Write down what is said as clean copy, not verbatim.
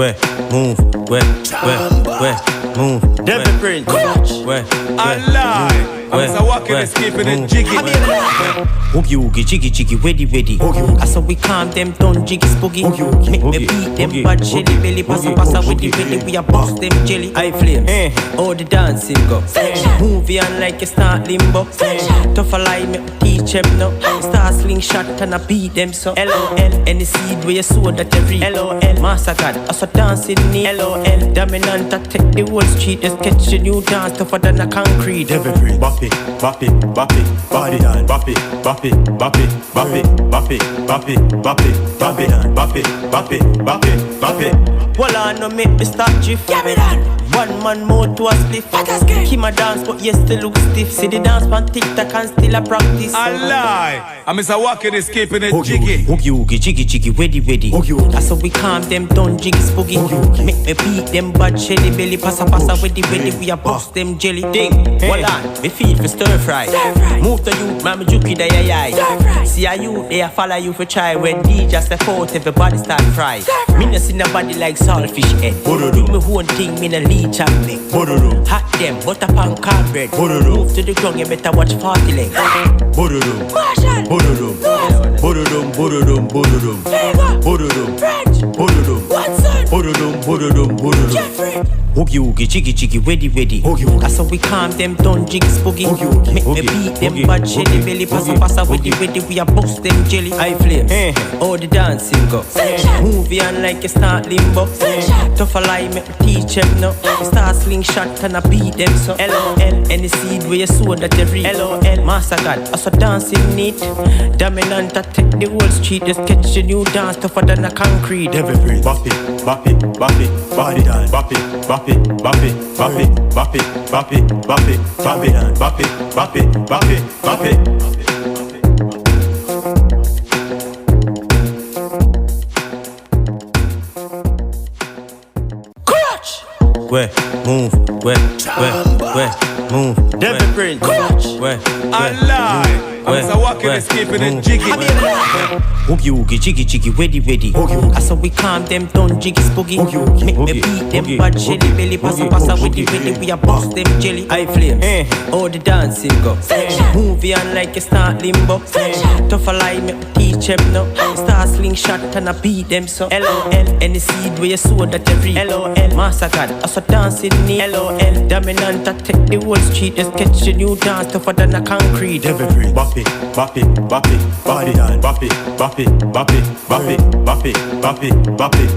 where, move, where, move. Devil Prince, where, alive. I'm a walking and skipping and jiggy. Woogie woogie, jiggy jiggy, weddy weddy. I saw we calm them down, jiggy spooky. Make me beat them bad jelly belly. Passa passa with the belly, we a bust them jelly. I flame, all the dancing go. Movie on like a start limbo. Tough a lie, me teach them no. Star slingshot and I beat them so. LOL, any seed where you sow that you reap. LOL, master God, I saw dancing need. LOL, dominant, I take the whole street. Just catch a new dance tougher than a concrete. Devil Prince, bop it, bop it, bop it, body down, bop it, bop it, bop it, bop it, bop it, bop it, bop it, bop it, bop it, bop it, bop it, bop it. Well, I no make me start drift. Yeah, me done. One man more to a split. Keep my dance, but you still look stiff. See the dance man TikTok and still a practice. I lie. I'm a walking and skipping and jiggy. Woogie woogie, jiggy jiggy, weddy weddy. That's how we calm them down, jiggy spooky. Make me beat them bad shelly belly. Passa passa weddy weddy, we a bust them jelly. Ding, hold on, me feed for stir fry. Move to you, mama juki da ya. See a you, they a follow you for try. When DJ step out, everybody start fry. Me no see nobody like saltfish head. Do me one thing, me no leech and me. Hot them, butter pan cornbread. Move to the ground, you better watch 40 legs. Marshall, Watson, Jeffrey. Woogie woogie, jiggy jiggy, weddy weddy. That's how we calm them down, jiggy spooky. Make me beat them bad jelly belly. Passa passa weddy weddy, we a bust them jelly. I flame, all the dancing go. Movie on like a start limbo. Tough a lie, make me teach them no. Star slingshot and I beat them so. LOL, any seed where you sow that you reap. LOL, master God, I saw dancing neat. Dominant, I take the whole street. Just catch a new dance tougher than a concrete. Devil Prince, bop it, bop it, bop it, body down, bop it, bop it, bop it, bop it, bop it, bop it, bop it, bop it, bop it, bop it, bop it, bop it. Where, move, where, move. Devil Prince, where, alive. I'm a walking and skipping and jiggy. Woogie woogie, jiggy jiggy, weddy weddy. I saw we calm them down, jiggy spooky. Make me beat them bad jelly belly. Passa passa with the belly, we a bust them jelly. I flame, all the dancing go. Movie on like a start limbo. Tough a lie, make me teach them no. Star slingshot and I beat them so. LOL, any seed where you sow that you reap. LOL, master God, I saw dancing need. LOL, dominant, I take the whole street. Just catch a new dance tougher than a concrete. Devil Prince, bop it, bop it, bop it, body down, bop it, bop it, bop it, bop it, bop it, bop it, bop it.